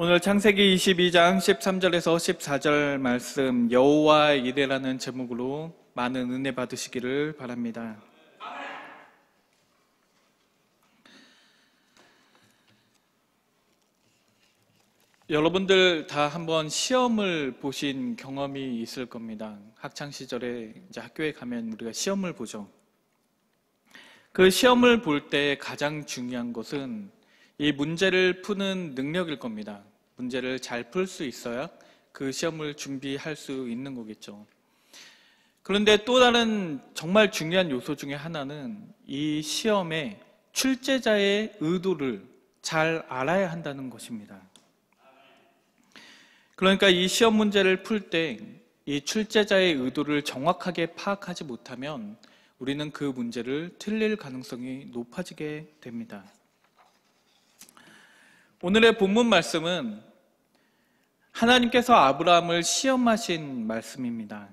오늘 창세기 22장 13절에서 14절 말씀 여호와의 이레라는 제목으로 많은 은혜 받으시기를 바랍니다. 여러분들 다 한번 시험을 보신 경험이 있을 겁니다. 학창시절에 이제 학교에 가면 우리가 시험을 보죠. 그 시험을 볼 때 가장 중요한 것은 이 문제를 푸는 능력일 겁니다. 문제를 잘 풀 수 있어야 그 시험을 준비할 수 있는 거겠죠. 그런데 또 다른 정말 중요한 요소 중에 하나는 이 시험의 출제자의 의도를 잘 알아야 한다는 것입니다. 그러니까 이 시험 문제를 풀 때 이 출제자의 의도를 정확하게 파악하지 못하면 우리는 그 문제를 틀릴 가능성이 높아지게 됩니다. 오늘의 본문 말씀은 하나님께서 아브라함을 시험하신 말씀입니다.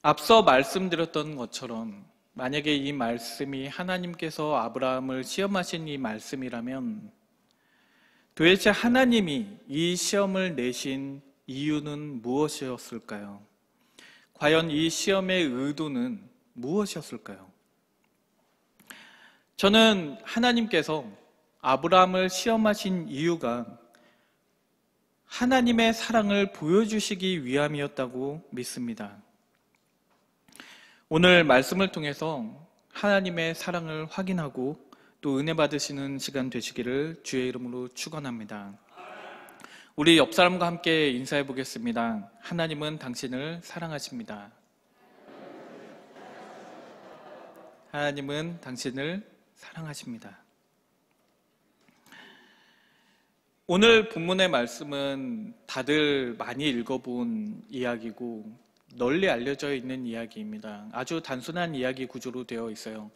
앞서 말씀드렸던 것처럼 만약에 이 말씀이 하나님께서 아브라함을 시험하신 이 말씀이라면 도대체 하나님이 이 시험을 내신 이유는 무엇이었을까요? 과연 이 시험의 의도는 무엇이었을까요? 저는 하나님께서 아브라함을 시험하신 이유가 하나님의 사랑을 보여주시기 위함이었다고 믿습니다. 오늘 말씀을 통해서 하나님의 사랑을 확인하고 또 은혜 받으시는 시간 되시기를 주의 이름으로 축원합니다. 우리 옆 사람과 함께 인사해 보겠습니다. 하나님은 당신을 사랑하십니다. 하나님은 당신을 사랑하십니다. 오늘 본문의 말씀은 다들 많이 읽어본 이야기고 널리 알려져 있는 이야기입니다. 아주 단순한 이야기 구조로 되어 있어요.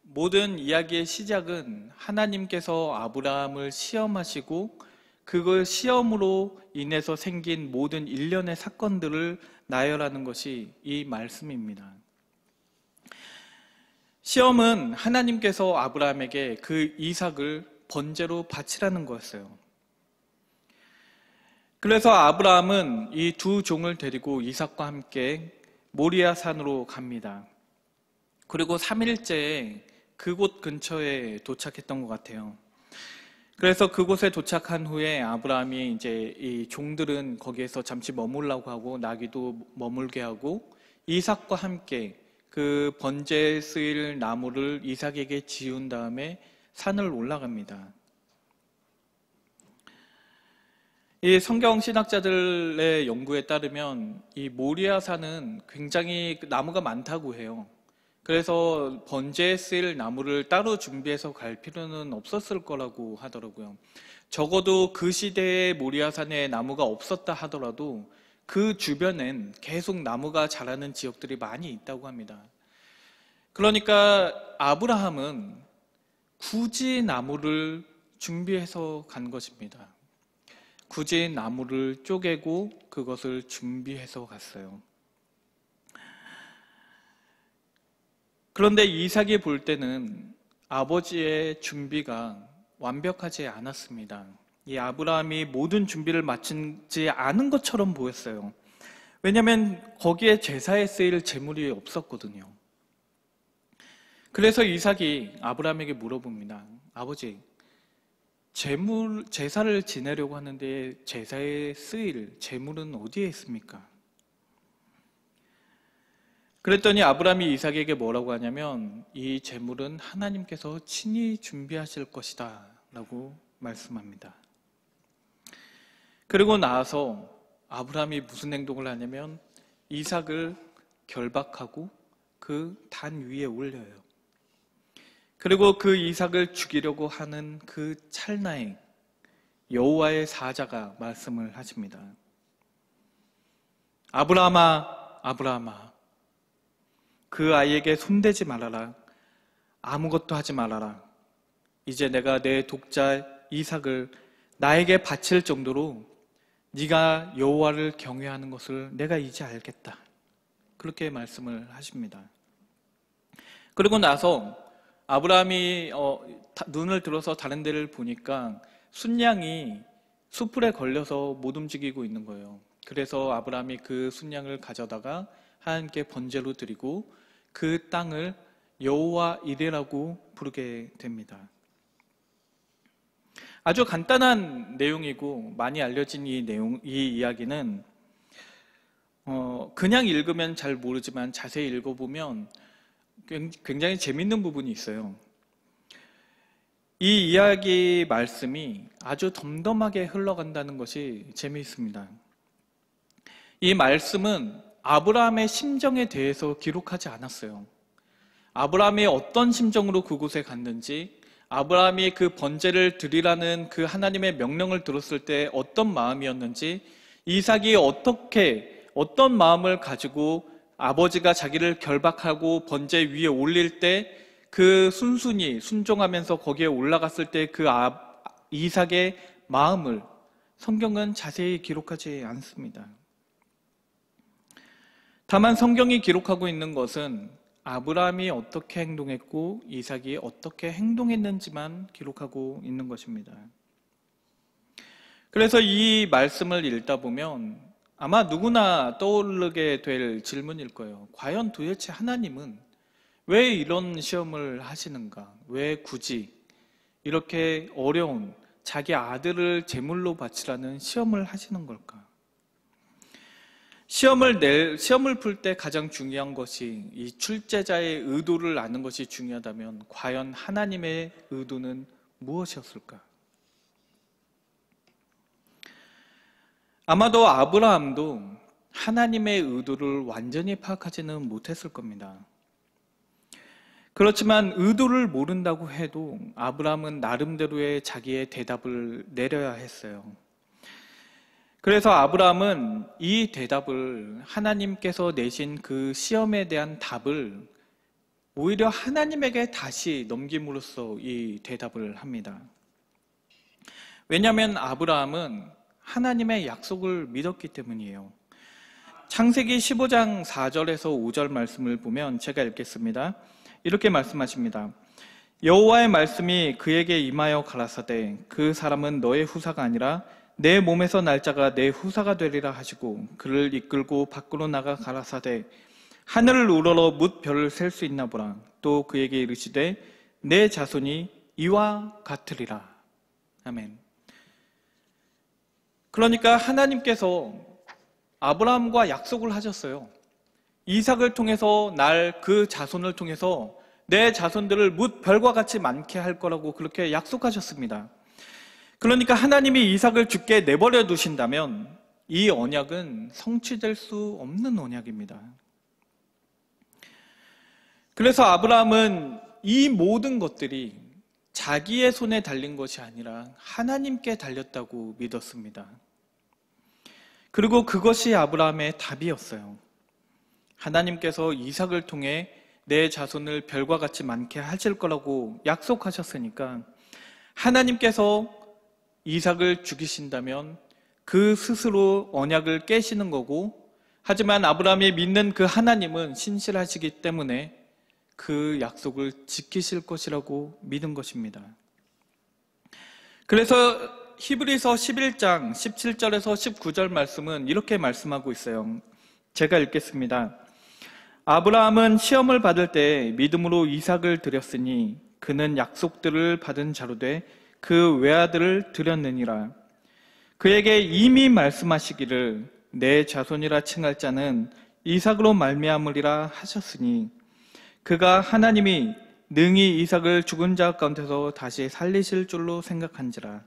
모든 이야기의 시작은 하나님께서 아브라함을 시험하시고 그걸 시험으로 인해서 생긴 모든 일련의 사건들을 나열하는 것이 이 말씀입니다. 시험은 하나님께서 아브라함에게 그 이삭을 번제로 바치라는 거였어요. 그래서 아브라함은 이 두 종을 데리고 이삭과 함께 모리아 산으로 갑니다. 그리고 3일째에 그곳 근처에 도착했던 것 같아요. 그래서 그곳에 도착한 후에 아브라함이 이제 이 종들은 거기에서 잠시 머물라고 하고 나귀도 머물게 하고 이삭과 함께 그 번제에 쓰일 나무를 이삭에게 지운 다음에 산을 올라갑니다. 이 성경 신학자들의 연구에 따르면 이 모리아 산은 굉장히 나무가 많다고 해요. 그래서 번제에 쓰일 나무를 따로 준비해서 갈 필요는 없었을 거라고 하더라고요. 적어도 그 시대에 모리아 산에 나무가 없었다 하더라도 그 주변엔 계속 나무가 자라는 지역들이 많이 있다고 합니다. 그러니까 아브라함은 굳이 나무를 준비해서 간 것입니다. 굳이 나무를 쪼개고 그것을 준비해서 갔어요. 그런데 이삭이 볼 때는 아버지의 준비가 완벽하지 않았습니다. 이 아브라함이 모든 준비를 마치지 않은 것처럼 보였어요. 왜냐하면 거기에 제사에 쓰일 제물이 없었거든요. 그래서 이삭이 아브라함에게 물어봅니다. 아버지, 제사를 지내려고 하는데 제사에 쓰일 제물은 어디에 있습니까? 그랬더니 아브라함이 이삭에게 뭐라고 하냐면 이 제물은 하나님께서 친히 준비하실 것이다 라고 말씀합니다. 그리고 나서 아브라함이 무슨 행동을 하냐면 이삭을 결박하고 그 단 위에 올려요. 그리고 그 이삭을 죽이려고 하는 그 찰나에 여호와의 사자가 말씀을 하십니다. 아브라함아, 아브라함아, 그 아이에게 손대지 말아라. 아무것도 하지 말아라. 이제 내가 내 독자 이삭을 나에게 바칠 정도로 네가 여호와를 경외하는 것을 내가 이제 알겠다. 그렇게 말씀을 하십니다. 그리고 나서 아브라함이 눈을 들어서 다른 데를 보니까 순양이 수풀에 걸려서 못 움직이고 있는 거예요. 그래서 아브라함이 그 순양을 가져다가 하나님께 번제로 드리고 그 땅을 여호와 이레라고 부르게 됩니다. 아주 간단한 내용이고 많이 알려진 이 이야기는 그냥 읽으면 잘 모르지만 자세히 읽어보면 굉장히 재밌는 부분이 있어요. 이 이야기 말씀이 아주 덤덤하게 흘러간다는 것이 재미있습니다. 이 말씀은 아브라함의 심정에 대해서 기록하지 않았어요. 아브라함이 어떤 심정으로 그곳에 갔는지, 아브라함이 그 번제를 드리라는 그 하나님의 명령을 들었을 때 어떤 마음이었는지, 이삭이 어떤 마음을 가지고 아버지가 자기를 결박하고 번제 위에 올릴 때 그 순순히 순종하면서 거기에 올라갔을 때 그 이삭의 마음을 성경은 자세히 기록하지 않습니다. 다만 성경이 기록하고 있는 것은 아브라함이 어떻게 행동했고 이삭이 어떻게 행동했는지만 기록하고 있는 것입니다. 그래서 이 말씀을 읽다 보면 아마 누구나 떠오르게 될 질문일 거예요. 과연 도대체 하나님은 왜 이런 시험을 하시는가? 왜 굳이 이렇게 어려운 자기 아들을 제물로 바치라는 시험을 하시는 걸까? 시험을 풀 때 가장 중요한 것이 이 출제자의 의도를 아는 것이 중요하다면 과연 하나님의 의도는 무엇이었을까? 아마도 아브라함도 하나님의 의도를 완전히 파악하지는 못했을 겁니다. 그렇지만 의도를 모른다고 해도 아브라함은 나름대로의 자기의 대답을 내려야 했어요. 그래서 아브라함은 이 대답을 하나님께서 내신 그 시험에 대한 답을 오히려 하나님에게 다시 넘김으로써 이 대답을 합니다. 왜냐하면 아브라함은 하나님의 약속을 믿었기 때문이에요. 창세기 15장 4절에서 5절 말씀을 보면 제가 읽겠습니다. 이렇게 말씀하십니다. 여호와의 말씀이 그에게 임하여 가라사대 그 사람은 너의 후사가 아니라 내 몸에서 날짜가 내 후사가 되리라 하시고 그를 이끌고 밖으로 나가 가라사대 하늘을 우러러 뭇 별을 셀 수 있나 보라. 또 그에게 이르시되 내 자손이 이와 같으리라. 아멘. 그러니까 하나님께서 아브라함과 약속을 하셨어요. 이삭을 통해서 날 그 자손을 통해서 내 자손들을 뭇 별과 같이 많게 할 거라고 그렇게 약속하셨습니다. 그러니까 하나님이 이삭을 죽게 내버려 두신다면 이 언약은 성취될 수 없는 언약입니다. 그래서 아브라함은 이 모든 것들이 자기의 손에 달린 것이 아니라 하나님께 달렸다고 믿었습니다. 그리고 그것이 아브라함의 답이었어요. 하나님께서 이삭을 통해 내 자손을 별과 같이 많게 하실 거라고 약속하셨으니까 하나님께서 이삭을 죽이신다면 그 스스로 언약을 깨시는 거고, 하지만 아브라함이 믿는 그 하나님은 신실하시기 때문에 그 약속을 지키실 것이라고 믿은 것입니다. 그래서 히브리서 11장 17절에서 19절 말씀은 이렇게 말씀하고 있어요. 제가 읽겠습니다. 아브라함은 시험을 받을 때 믿음으로 이삭을 드렸으니 그는 약속들을 받은 자로 돼 그 외아들을 드렸느니라. 그에게 이미 말씀하시기를 내 자손이라 칭할 자는 이삭으로 말미암으리라 하셨으니 그가 하나님이 능히 이삭을 죽은 자 가운데서 다시 살리실 줄로 생각한지라.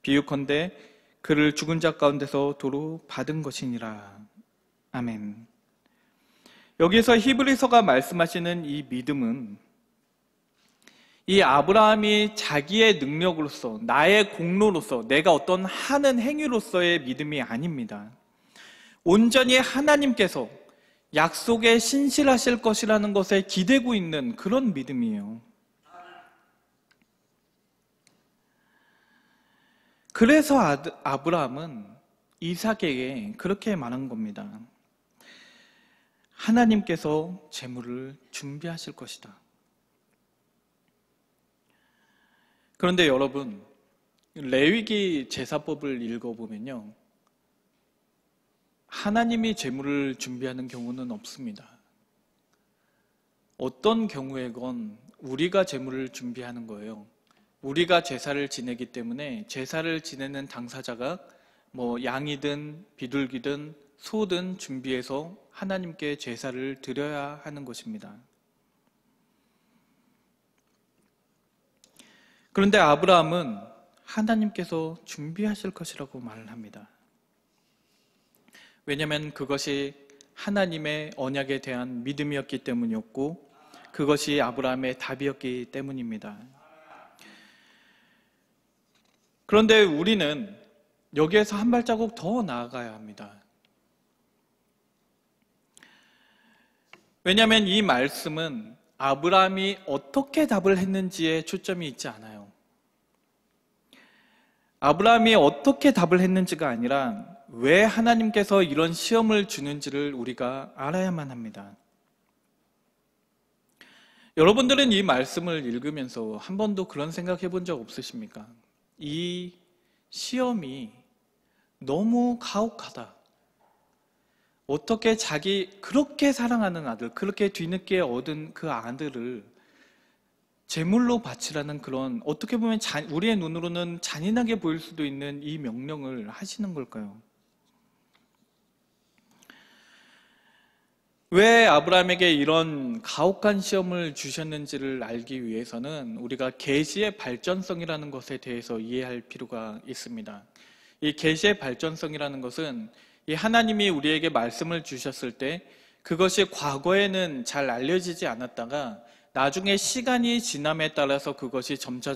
비유컨대 그를 죽은 자 가운데서 도로 받은 것이니라. 아멘. 여기서 히브리서가 말씀하시는 이 믿음은 이 아브라함이 자기의 능력으로서, 나의 공로로서, 내가 어떤 하는 행위로서의 믿음이 아닙니다. 온전히 하나님께서 약속에 신실하실 것이라는 것에 기대고 있는 그런 믿음이에요. 그래서 아브라함은 이삭에게 그렇게 말한 겁니다. 하나님께서 제물을 준비하실 것이다. 그런데 여러분, 레위기 제사법을 읽어보면요, 하나님이 제물을 준비하는 경우는 없습니다. 어떤 경우에건 우리가 제물을 준비하는 거예요. 우리가 제사를 지내기 때문에 제사를 지내는 당사자가 양이든 비둘기든 소든 준비해서 하나님께 제사를 드려야 하는 것입니다. 그런데 아브라함은 하나님께서 준비하실 것이라고 말을 합니다. 왜냐하면 그것이 하나님의 언약에 대한 믿음이었기 때문이었고, 그것이 아브라함의 답이었기 때문입니다. 그런데 우리는 여기에서 한 발자국 더 나아가야 합니다. 왜냐하면 이 말씀은 아브라함이 어떻게 답을 했는지에 초점이 있지 않아요. 아브라함이 어떻게 답을 했는지가 아니라 왜 하나님께서 이런 시험을 주는지를 우리가 알아야만 합니다. 여러분들은 이 말씀을 읽으면서 한 번도 그런 생각해 본 적 없으십니까? 이 시험이 너무 가혹하다. 어떻게 자기 그렇게 사랑하는 아들, 그렇게 뒤늦게 얻은 그 아들을 제물로 바치라는 그런, 어떻게 보면 우리의 눈으로는 잔인하게 보일 수도 있는 이 명령을 하시는 걸까요? 왜 아브라함에게 이런 가혹한 시험을 주셨는지를 알기 위해서는 우리가 계시의 발전성이라는 것에 대해서 이해할 필요가 있습니다. 이 계시의 발전성이라는 것은 이 하나님이 우리에게 말씀을 주셨을 때 그것이 과거에는 잘 알려지지 않았다가 나중에 시간이 지남에 따라서 그것이 점차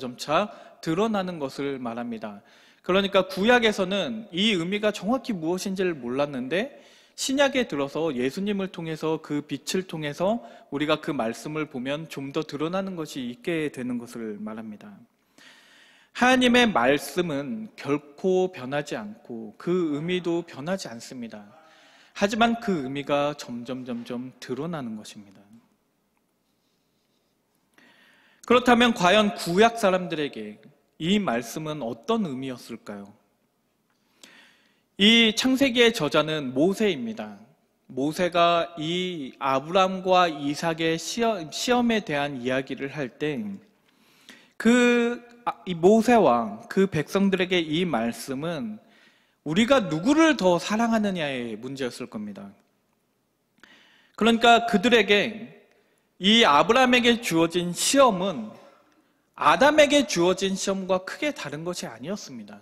드러나는 것을 말합니다. 그러니까 구약에서는 이 의미가 정확히 무엇인지를 몰랐는데 신약에 들어서 예수님을 통해서 그 빛을 통해서 우리가 그 말씀을 보면 좀 더 드러나는 것이 있게 되는 것을 말합니다. 하나님의 말씀은 결코 변하지 않고 그 의미도 변하지 않습니다. 하지만 그 의미가 점점 드러나는 것입니다. 그렇다면 과연 구약 사람들에게 이 말씀은 어떤 의미였을까요? 이 창세기의 저자는 모세입니다. 모세가 이 아브람과 이삭의 시험에 대한 이야기를 할 때 이 모세와 그 백성들에게 이 말씀은 우리가 누구를 더 사랑하느냐의 문제였을 겁니다. 그러니까 그들에게 이 아브람에게 주어진 시험은 아담에게 주어진 시험과 크게 다른 것이 아니었습니다.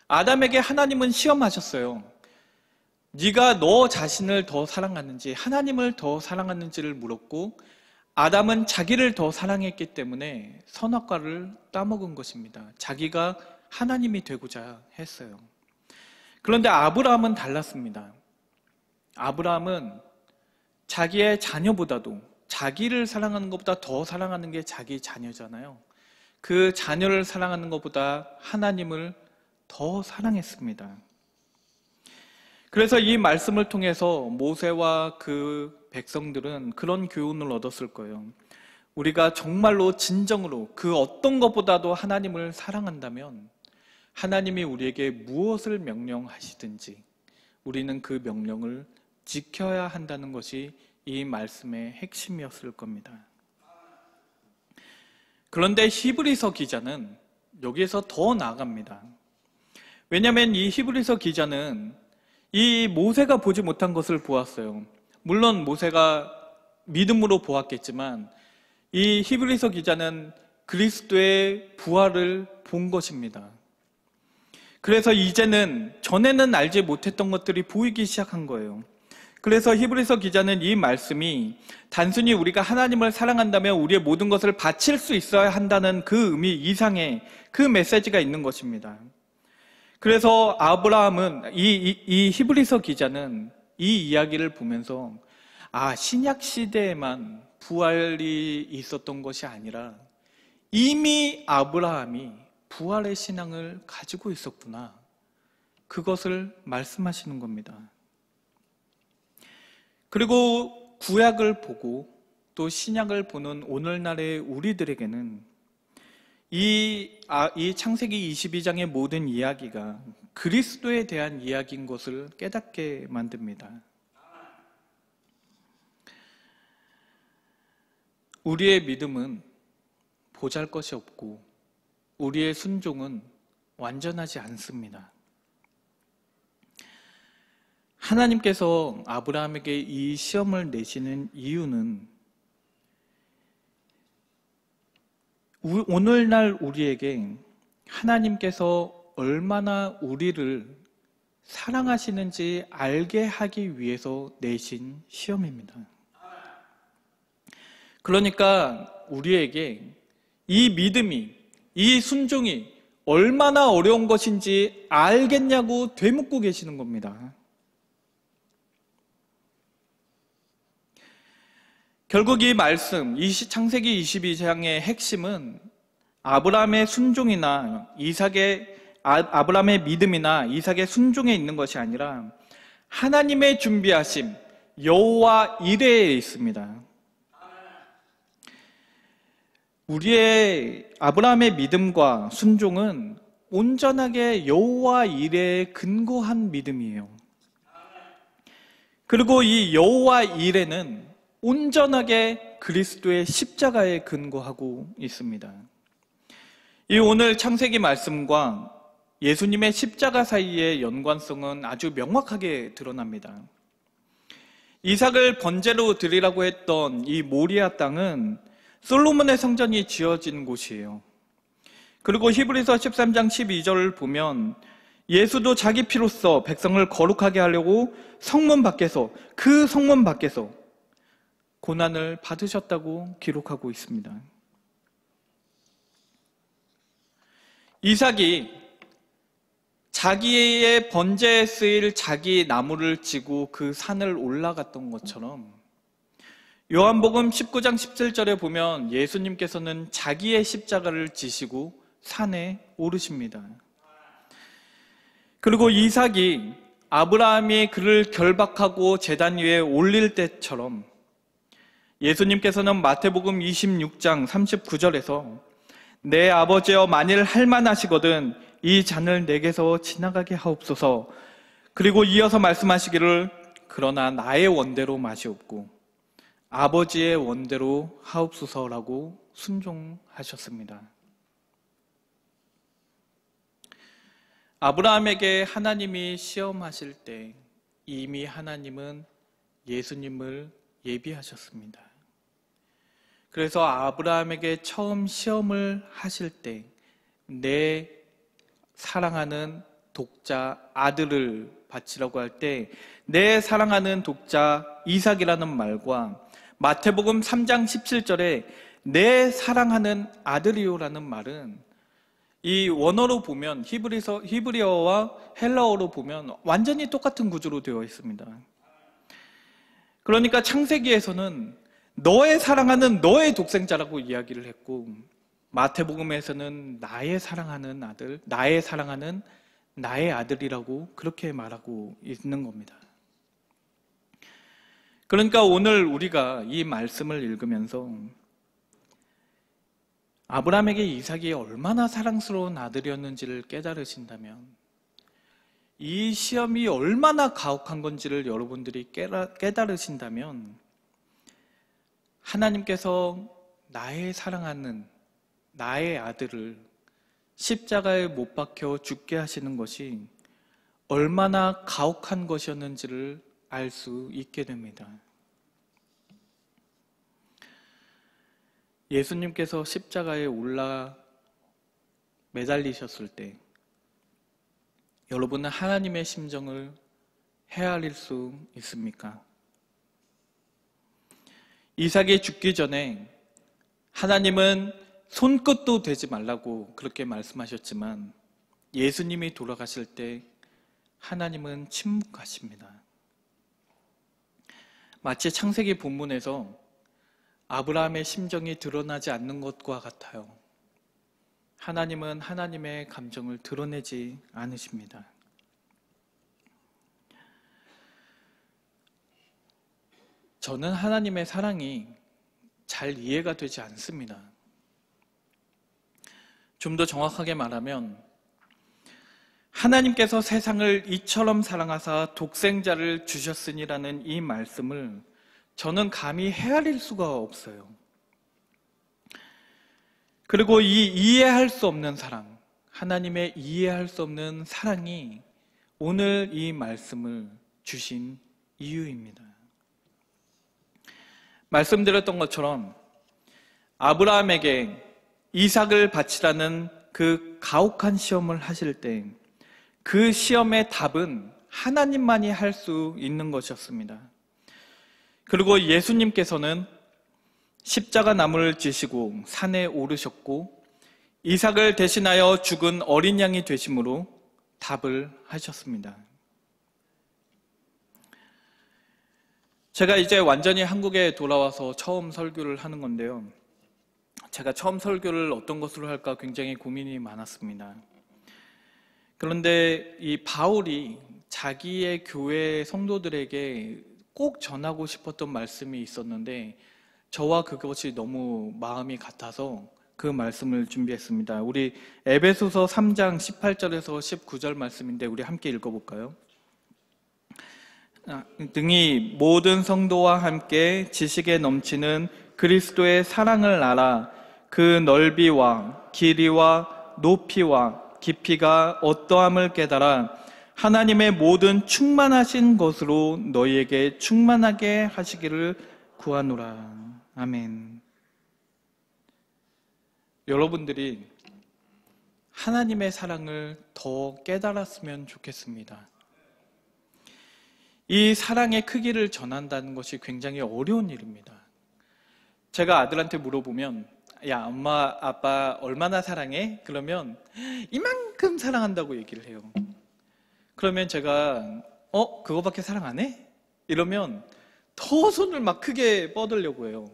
아담에게 하나님은 시험하셨어요. 네가 너 자신을 더 사랑하는지 하나님을 더 사랑하는지를 물었고, 아담은 자기를 더 사랑했기 때문에 선악과를 따먹은 것입니다. 자기가 하나님이 되고자 했어요. 그런데 아브라함은 달랐습니다. 아브라함은 자기의 자녀보다도, 자기를 사랑하는 것보다 더 사랑하는 게 자기 자녀잖아요. 그 자녀를 사랑하는 것보다 하나님을 더 사랑했습니다. 그래서 이 말씀을 통해서 모세와 그 백성들은 그런 교훈을 얻었을 거예요. 우리가 정말로 진정으로 그 어떤 것보다도 하나님을 사랑한다면 하나님이 우리에게 무엇을 명령하시든지 우리는 그 명령을 지켜야 한다는 것이 이 말씀의 핵심이었을 겁니다. 그런데 히브리서 기자는 여기에서 더 나아갑니다. 왜냐하면 이 히브리서 기자는 이 모세가 보지 못한 것을 보았어요. 물론 모세가 믿음으로 보았겠지만 이 히브리서 기자는 그리스도의 부활을 본 것입니다. 그래서 이제는 전에는 알지 못했던 것들이 보이기 시작한 거예요. 그래서 히브리서 기자는 이 말씀이 단순히 우리가 하나님을 사랑한다면 우리의 모든 것을 바칠 수 있어야 한다는 그 의미 이상의 그 메시지가 있는 것입니다. 그래서 아브라함은 이 히브리서 기자는 이 이야기를 보면서 신약 시대에만 부활이 있었던 것이 아니라 이미 아브라함이 부활의 신앙을 가지고 있었구나. 그것을 말씀하시는 겁니다. 그리고 구약을 보고 또 신약을 보는 오늘날의 우리들에게는 이 창세기 22장의 모든 이야기가 그리스도에 대한 이야기인 것을 깨닫게 만듭니다. 우리의 믿음은 보잘것이 없고 우리의 순종은 완전하지 않습니다. 하나님께서 아브라함에게 이 시험을 내시는 이유는 오늘날 우리에게 하나님께서 얼마나 우리를 사랑하시는지 알게 하기 위해서 내신 시험입니다. 그러니까 우리에게 이 믿음이, 이 순종이 얼마나 어려운 것인지 알겠냐고 되묻고 계시는 겁니다. 결국 이 말씀, 창세기 22장의 핵심은 아브라함의 순종이나 아브라함의 믿음이나 이삭의 순종에 있는 것이 아니라 하나님의 준비하심, 여호와 이레에 있습니다. 우리의 아브라함의 믿음과 순종은 온전하게 여호와 이레에 근거한 믿음이에요. 그리고 이 여호와 이레는 온전하게 그리스도의 십자가에 근거하고 있습니다. 이 오늘 창세기 말씀과 예수님의 십자가 사이의 연관성은 아주 명확하게 드러납니다. 이삭을 번제로 드리라고 했던 이 모리아 땅은 솔로몬의 성전이 지어진 곳이에요. 그리고 히브리서 13장 12절을 보면 예수도 자기 피로써 백성을 거룩하게 하려고 그 성문 밖에서 고난을 받으셨다고 기록하고 있습니다. 이삭이 자기의 번제에 쓰일 자기 나무를 지고 그 산을 올라갔던 것처럼 요한복음 19장 17절에 보면 예수님께서는 자기의 십자가를 지시고 산에 오르십니다. 그리고 이삭이 아브라함이 그를 결박하고 제단 위에 올릴 때처럼 예수님께서는 마태복음 26장 39절에서 내 아버지여 만일 할만하시거든 이 잔을 내게서 지나가게 하옵소서. 그리고 이어서 말씀하시기를 그러나 나의 원대로 마시옵고 아버지의 원대로 하옵소서라고 순종하셨습니다. 아브라함에게 하나님이 시험하실 때 이미 하나님은 예수님을 예비하셨습니다. 그래서 아브라함에게 처음 시험을 하실 때 내 사랑하는 독자 아들을 바치라고 할 때 내 사랑하는 독자 이삭이라는 말과 마태복음 3장 17절에 내 사랑하는 아들이요라는 말은 이 원어로 보면 히브리어와 헬라어로 보면 완전히 똑같은 구조로 되어 있습니다. 그러니까 창세기에서는 너의 사랑하는 너의 독생자라고 이야기를 했고 마태복음에서는 나의 사랑하는 아들, 나의 사랑하는 나의 아들이라고 그렇게 말하고 있는 겁니다. 그러니까 오늘 우리가 이 말씀을 읽으면서 아브라함에게 이삭이 얼마나 사랑스러운 아들이었는지를 깨달으신다면 이 시험이 얼마나 가혹한 건지를 여러분들이 깨달으신다면 하나님께서 나의 사랑하는 나의 아들을 십자가에 못 박혀 죽게 하시는 것이 얼마나 가혹한 것이었는지를 알 수 있게 됩니다. 예수님께서 십자가에 올라 매달리셨을 때 여러분은 하나님의 심정을 헤아릴 수 있습니까? 이삭이 죽기 전에 하나님은 손끝도 대지 말라고 그렇게 말씀하셨지만 예수님이 돌아가실 때 하나님은 침묵하십니다. 마치 창세기 본문에서 아브라함의 심정이 드러나지 않는 것과 같아요. 하나님은 하나님의 감정을 드러내지 않으십니다. 저는 하나님의 사랑이 잘 이해가 되지 않습니다. 좀 더 정확하게 말하면 하나님께서 세상을 이처럼 사랑하사 독생자를 주셨으니라는 이 말씀을 저는 감히 헤아릴 수가 없어요. 그리고 이 이해할 수 없는 사랑, 하나님의 이해할 수 없는 사랑이 오늘 이 말씀을 주신 이유입니다. 말씀드렸던 것처럼 아브라함에게 이삭을 바치라는 그 가혹한 시험을 하실 때 그 시험의 답은 하나님만이 할 수 있는 것이었습니다. 그리고 예수님께서는 십자가 나무를 지시고 산에 오르셨고 이삭을 대신하여 죽은 어린 양이 되심으로 답을 하셨습니다. 제가 이제 완전히 한국에 돌아와서 처음 설교를 하는 건데요. 제가 처음 설교를 어떤 것으로 할까 굉장히 고민이 많았습니다. 그런데 이 바울이 자기의 교회 성도들에게 꼭 전하고 싶었던 말씀이 있었는데 저와 그것이 너무 마음이 같아서 그 말씀을 준비했습니다. 우리 에베소서 3장 18절에서 19절 말씀인데 우리 함께 읽어볼까요? 등이 모든 성도와 함께 지식에 넘치는 그리스도의 사랑을 알아 그 넓이와 길이와 높이와 깊이가 어떠함을 깨달아 하나님의 모든 충만하신 것으로 너희에게 충만하게 하시기를 구하노라. 아멘. 여러분들이 하나님의 사랑을 더 깨달았으면 좋겠습니다. 이 사랑의 크기를 전한다는 것이 굉장히 어려운 일입니다. 제가 아들한테 물어보면 야, 엄마, 아빠 얼마나 사랑해? 그러면 이만큼 사랑한다고 얘기를 해요. 그러면 제가 그거밖에 사랑 안 해? 이러면 더 손을 막 크게 뻗으려고 해요.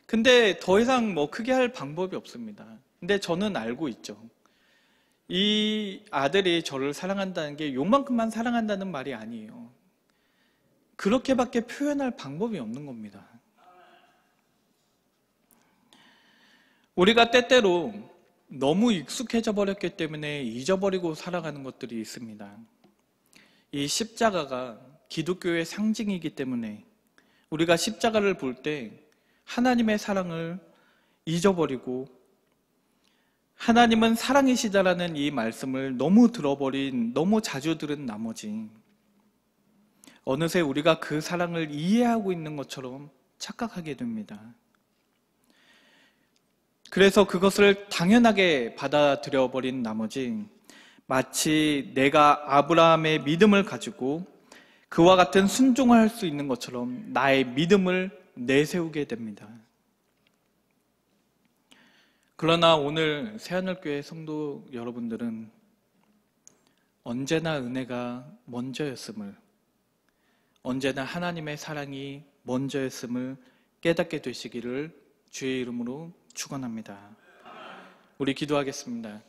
근데 더 이상 뭐 크게 할 방법이 없습니다. 근데 저는 알고 있죠. 이 아들이 저를 사랑한다는 게 요만큼만 사랑한다는 말이 아니에요. 그렇게밖에 표현할 방법이 없는 겁니다. 우리가 때때로 너무 익숙해져 버렸기 때문에 잊어버리고 살아가는 것들이 있습니다. 이 십자가가 기독교의 상징이기 때문에 우리가 십자가를 볼 때 하나님의 사랑을 잊어버리고 하나님은 사랑이시다라는 이 말씀을 너무 자주 들은 나머지 어느새 우리가 그 사랑을 이해하고 있는 것처럼 착각하게 됩니다. 그래서 그것을 당연하게 받아들여 버린 나머지 마치 내가 아브라함의 믿음을 가지고 그와 같은 순종을 할 수 있는 것처럼 나의 믿음을 내세우게 됩니다. 그러나 오늘 새하늘교회 성도 여러분들은 언제나 은혜가 먼저였음을, 언제나 하나님의 사랑이 먼저였음을 깨닫게 되시기를 주의 이름으로 축원합니다. 우리 기도하겠습니다.